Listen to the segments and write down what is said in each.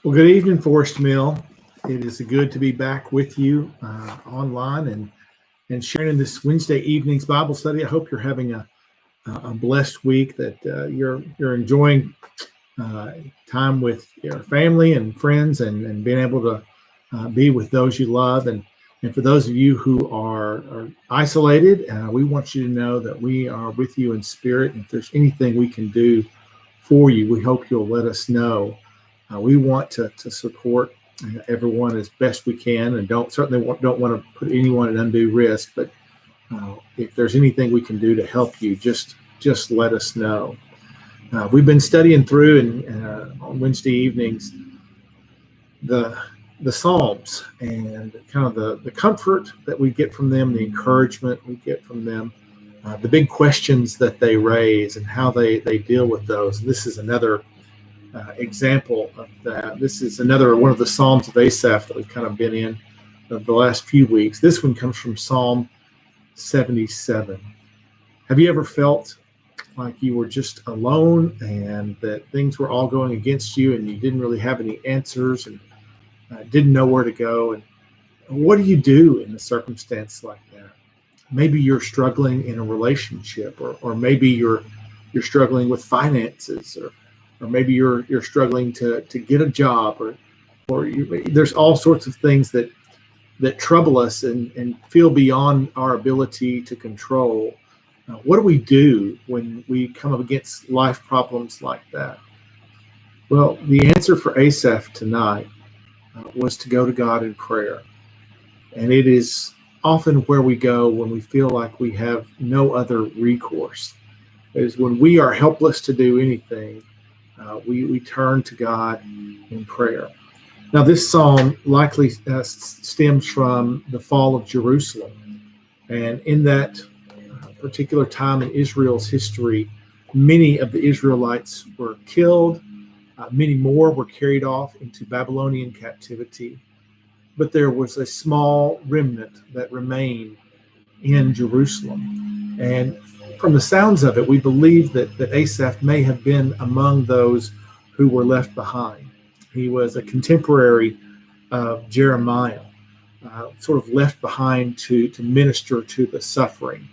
Well, good evening, Forest Mill. It is good to be back with you online and sharing in this Wednesday evening's Bible study. I hope you're having a blessed week, that you're enjoying time with your family and friends and being able to be with those you love. And for those of you who are isolated, we want you to know that we are with you in spirit. And if there's anything we can do for you, we hope you'll let us know. We want to support everyone as best we can, and don't want to put anyone at undue risk. But if there's anything we can do to help you, just let us know. We've been studying through on Wednesday evenings the Psalms, and kind of the comfort that we get from them, the encouragement we get from them, the big questions that they raise, and how they deal with those. This is another example of that. This is another one of the Psalms of Asaph that we've kind of been in the last few weeks. This one comes from Psalm 77. Have you ever felt like you were just alone and that things were all going against you and you didn't really have any answers and didn't know where to go? And what do you do in a circumstance like that? Maybe you're struggling in a relationship, or maybe you're struggling with finances, or maybe you're struggling to get a job, or there's all sorts of things that trouble us and feel beyond our ability to control. What do we do when we come up against life problems like that? Well, the answer for Asaph tonight was to go to God in prayer. And it is often where we go when we feel like we have no other recourse. It is when we are helpless to do anything. We turn to God in prayer. Now, this psalm likely stems from the fall of Jerusalem. And in that particular time in Israel's history, many of the Israelites were killed. Many more were carried off into Babylonian captivity. But there was a small remnant that remained in Jerusalem. And from the sounds of it, we believe that Asaph may have been among those who were left behind. He was a contemporary of Jeremiah, sort of left behind to minister to the suffering,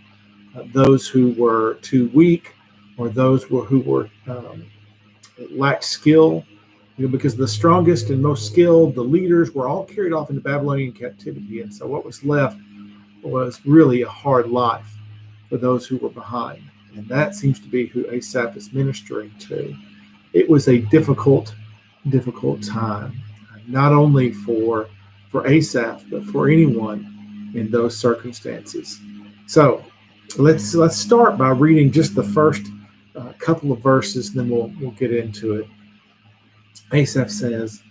those who were too weak, or those who were lacked skill. Because the strongest and most skilled, the leaders, were all carried off into Babylonian captivity. And so what was left was really a hard life for those who were behind. And that seems to be who Asaph is ministering to. It was a difficult time, not only for Asaph, but for anyone in those circumstances. So let's start by reading just the first couple of verses, and then we'll get into it. Asaph says,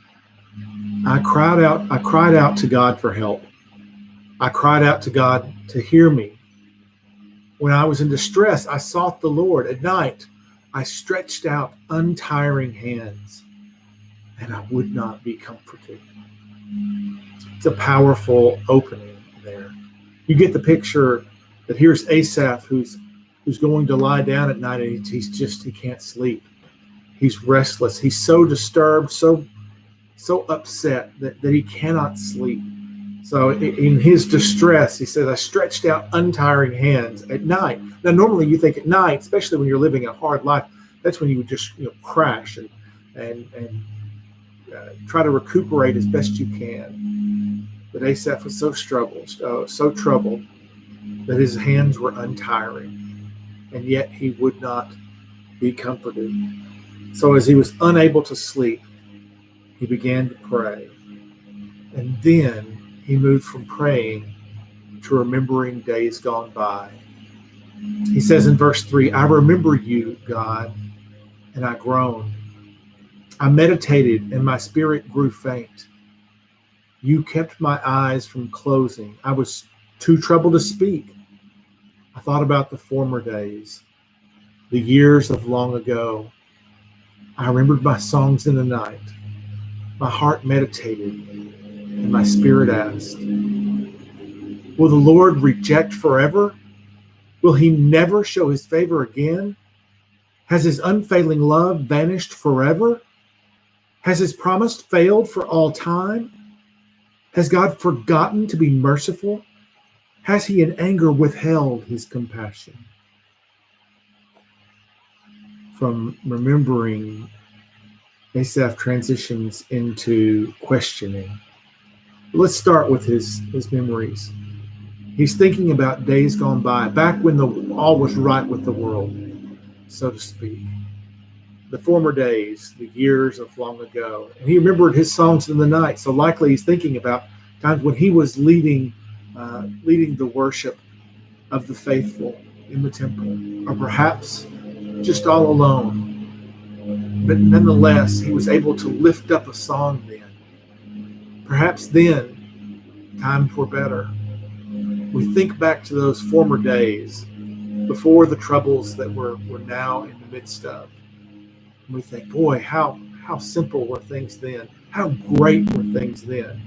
I cried out to God for help. I cried out to God to hear me. When I was in distress, I sought the Lord. At night, I stretched out untiring hands, and I would not be comforted. It's a powerful opening there. You get the picture that here's Asaph who's going to lie down at night, and he can't sleep. He's restless. He's so disturbed, so upset that he cannot sleep. So in his distress, he says, I stretched out untiring hands at night. Now, normally you think at night, especially when you're living a hard life, that's when you would just crash and try to recuperate as best you can. But Asaph was so troubled that his hands were untiring, and yet he would not be comforted. So as he was unable to sleep, he began to pray. And then he moved from praying to remembering days gone by. He says in verse 3, I remember you, God, and I groaned. I meditated, and my spirit grew faint. You kept my eyes from closing. I was too troubled to speak. I thought about the former days, the years of long ago. I remembered my songs in the night. My heart meditated, and my spirit asked, will the Lord reject forever? Will he never show his favor again? Has his unfailing love vanished forever? Has his promise failed for all time? Has God forgotten to be merciful? Has he in anger withheld his compassion? From remembering, Asaph transitions into questioning. Let's start with his memories. He's thinking about days gone by, back when all was right with the world, so to speak. The former days, the years of long ago. And he remembered his songs in the night. So likely he's thinking about times when he was leading the worship of the faithful in the temple, or perhaps just all alone. But nonetheless, he was able to lift up a song then. Perhaps then times were better. We think back to those former days before the troubles that we're now in the midst of. And we think, boy, how simple were things then? How great were things then?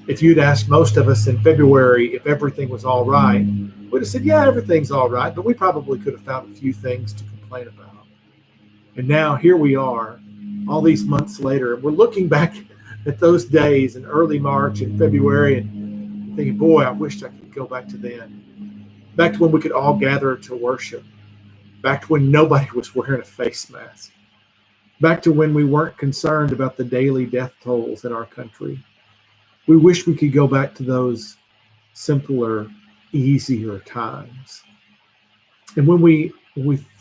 If you'd asked most of us in February if everything was all right, we'd have said, yeah, everything's all right, but we probably could have found a few things to complain about. And now here we are, all these months later, and we're looking back at those days in early March and February and thinking, boy, I wish I could go back to then. Back to when we could all gather to worship. Back to when nobody was wearing a face mask. Back to when we weren't concerned about the daily death tolls in our country. We wish we could go back to those simpler, easier times. And when we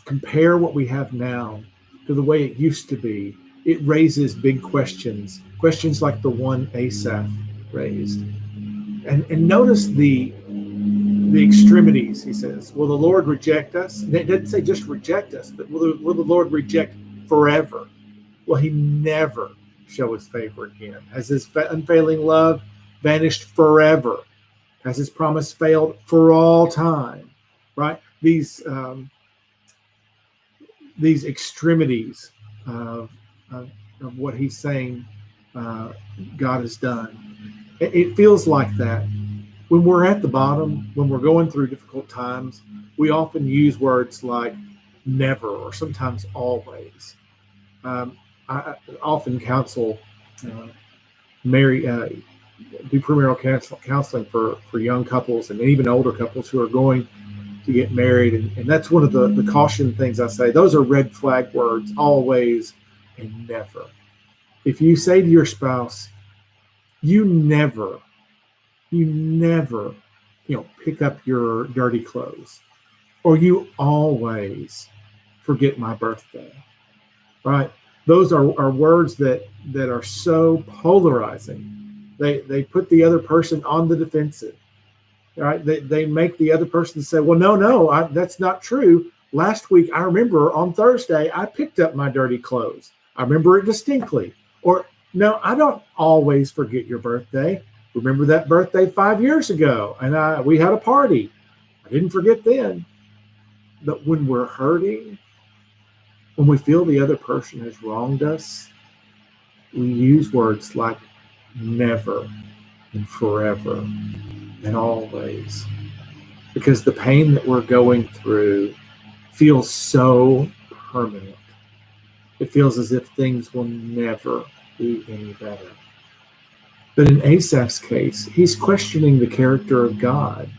compare what we have now to the way it used to be, it raises big questions like the one Asaph raised. And notice the extremities, he says. Will the Lord reject us? And it doesn't say just reject us, but will the Lord reject forever? Will he never show his favor again? Has his unfailing love vanished forever? Has his promise failed for all time? Right? These extremities of what he's saying God has done. It feels like that. When we're at the bottom, when we're going through difficult times, we often use words like never or sometimes always. I often counsel, do premarital counseling for young couples and even older couples who are going to get married. And that's one of the caution things I say. Those are red flag words, always and never. If you say to your spouse, you never, pick up your dirty clothes, or you always forget my birthday, right? Those are words that are so polarizing. They put the other person on the defensive, right? They make the other person say, well, no, that's not true. Last week, I remember on Thursday, I picked up my dirty clothes. I remember it distinctly. Or, no, I don't always forget your birthday. Remember that birthday 5 years ago, and we had a party. I didn't forget then. But when we're hurting, when we feel the other person has wronged us, we use words like never and forever and always, because the pain that we're going through feels so permanent. It feels as if things will never be any better. But in Asaph's case, he's questioning the character of God,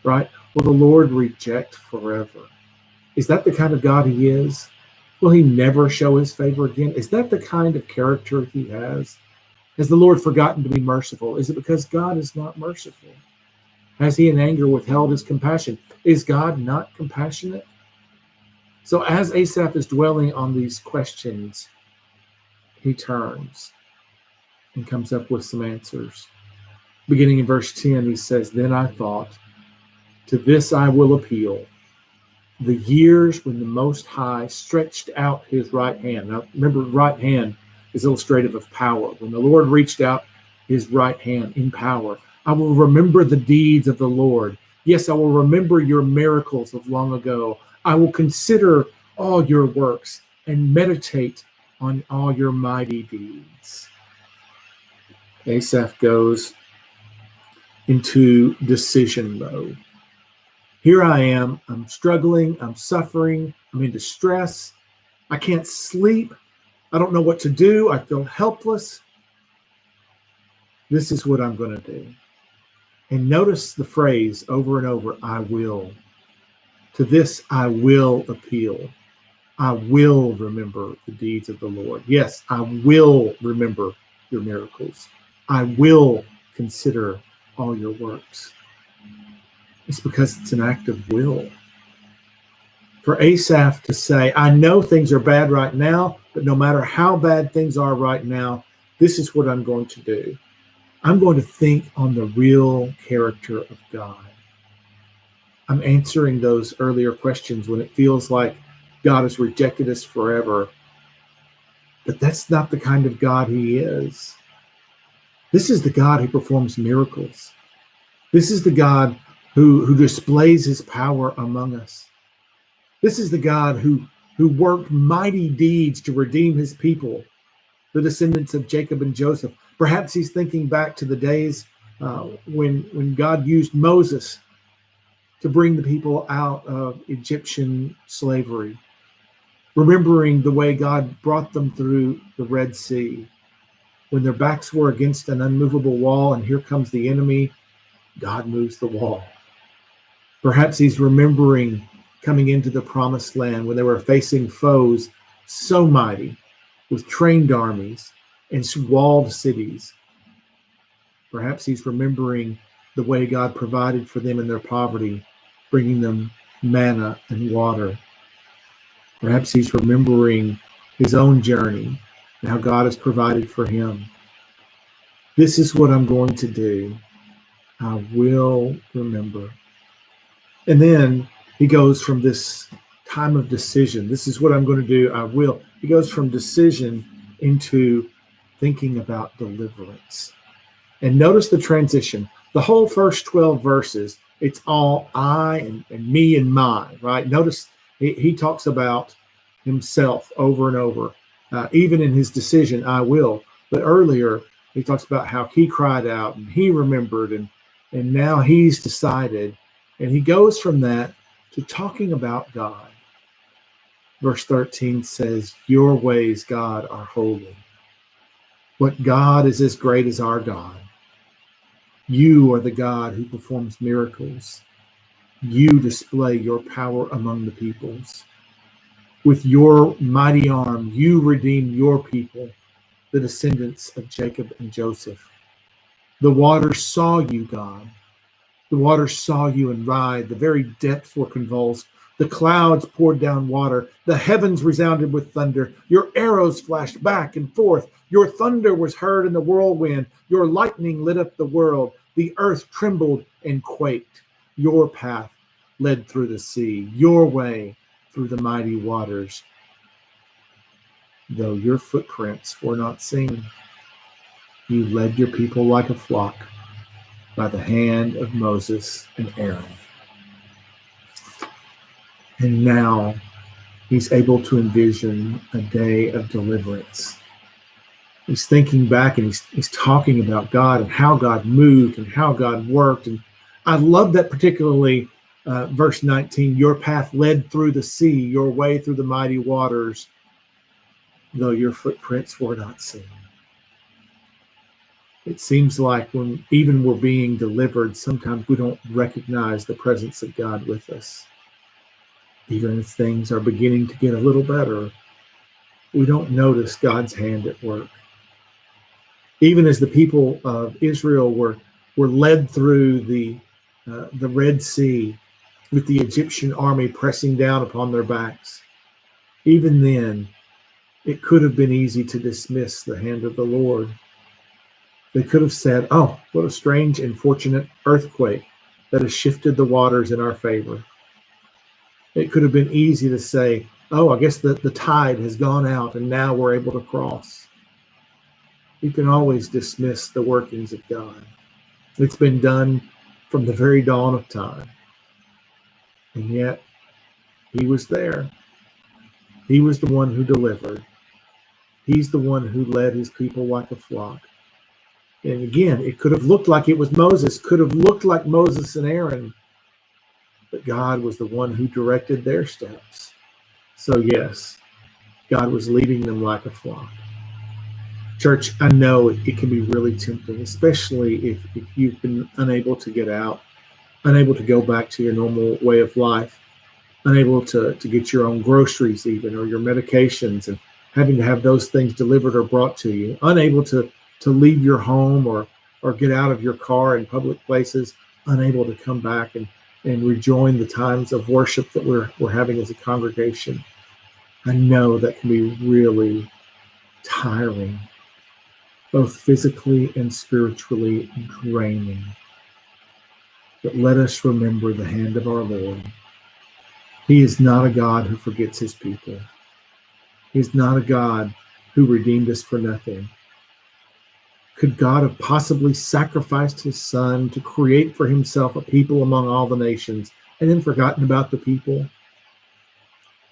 right? Will the Lord reject forever? Is that the kind of God he is? Will he never show his favor again? Is that the kind of character he has? Has the Lord forgotten to be merciful? Is it because God is not merciful? Has he in anger withheld his compassion? Is God not compassionate? So as Asaph is dwelling on these questions, he turns and comes up with some answers. Beginning in verse 10, he says, then I thought, to this I will appeal, the years when the Most High stretched out his right hand. Now, remember, right hand is illustrative of power. When the Lord reached out his right hand in power, I will remember the deeds of the Lord. Yes, I will remember your miracles of long ago. I will consider all your works and meditate on all your mighty deeds. Asaph goes into decision mode. Here I am. I'm struggling. I'm suffering. I'm in distress. I can't sleep. I don't know what to do. I feel helpless. This is what I'm going to do. And notice the phrase over and over, I will. To this, I will appeal. I will remember the deeds of the Lord. Yes, I will remember your miracles. I will consider all your works. It's because it's an act of will. For Asaph to say, I know things are bad right now, but no matter how bad things are right now, this is what I'm going to do. I'm going to think on the real character of God. I'm answering those earlier questions when it feels like God has rejected us forever. But that's not the kind of God he is. This is the God who performs miracles. This is the God who displays his power among us. This is the God who worked mighty deeds to redeem his people, the descendants of Jacob and Joseph. Perhaps he's thinking back to the days when God used Moses to bring the people out of Egyptian slavery, remembering the way God brought them through the Red Sea. When their backs were against an unmovable wall, and here comes the enemy, God moves the wall. Perhaps he's remembering coming into the promised land when they were facing foes so mighty, with trained armies and walled cities. Perhaps he's remembering the way God provided for them in their poverty, bringing them manna and water. Perhaps he's remembering his own journey and how God has provided for him. This is what I'm going to do. I will remember. And then he goes from this time of decision. This is what I'm going to do. I will. He goes from decision into thinking about deliverance. And notice the transition. The whole first 12 verses, it's all I and me and my, right? Notice he talks about himself over and over, even in his decision, I will. But earlier, he talks about how he cried out and he remembered, and now he's decided. And he goes from that to talking about God. Verse 13 says, your ways, God, are holy. What God is as great as our God. You are the God who performs miracles. You display your power among the peoples. With your mighty arm, you redeem your people, the descendants of Jacob and Joseph. The waters saw you, God. The waters saw you and writhed. The very depths were convulsed. The clouds poured down water. The heavens resounded with thunder. Your arrows flashed back and forth. Your thunder was heard in the whirlwind. Your lightning lit up the world. The earth trembled and quaked. Your path led through the sea. Your way through the mighty waters. Though your footprints were not seen, you led your people like a flock by the hand of Moses and Aaron. And now he's able to envision a day of deliverance. He's thinking back and he's talking about God and how God moved and how God worked. And I love that particularly verse 19, your path led through the sea, your way through the mighty waters, though your footprints were not seen. It seems like when even we're being delivered, sometimes we don't recognize the presence of God with us. Even as things are beginning to get a little better, we don't notice God's hand at work. Even as the people of Israel were led through the Red Sea with the Egyptian army pressing down upon their backs, even then, it could have been easy to dismiss the hand of the Lord. They could have said, oh, what a strange and fortunate earthquake that has shifted the waters in our favor. It could have been easy to say, oh, I guess the tide has gone out and now we're able to cross. You can always dismiss the workings of God. It's been done from the very dawn of time. And yet, he was there. He was the one who delivered. He's the one who led his people like a flock. And again, it could have looked like it was Moses, could have looked like Moses and Aaron, but God was the one who directed their steps. So yes, God was leading them like a flock. Church, I know it can be really tempting, especially if you've been unable to get out, unable to go back to your normal way of life, unable to get your own groceries even, or your medications, and having to have those things delivered or brought to you, unable to leave your home or get out of your car in public places, unable to come back and rejoin the times of worship that we're having as a congregation. I know that can be really tiring, both physically and spiritually draining. But let us remember the hand of our Lord. He is not a God who forgets his people. He is not a God who redeemed us for nothing. Could God have possibly sacrificed his son to create for himself a people among all the nations and then forgotten about the people?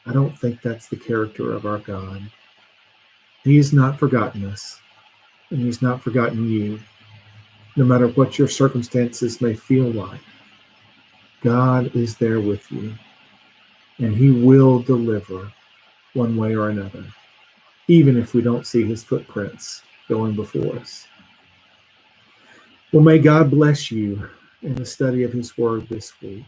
I don't think that's the character of our God. He has not forgotten us, and he's not forgotten you, no matter what your circumstances may feel like. God is there with you, and he will deliver one way or another, even if we don't see his footprints going before us. Well, may God bless you in the study of his word this week.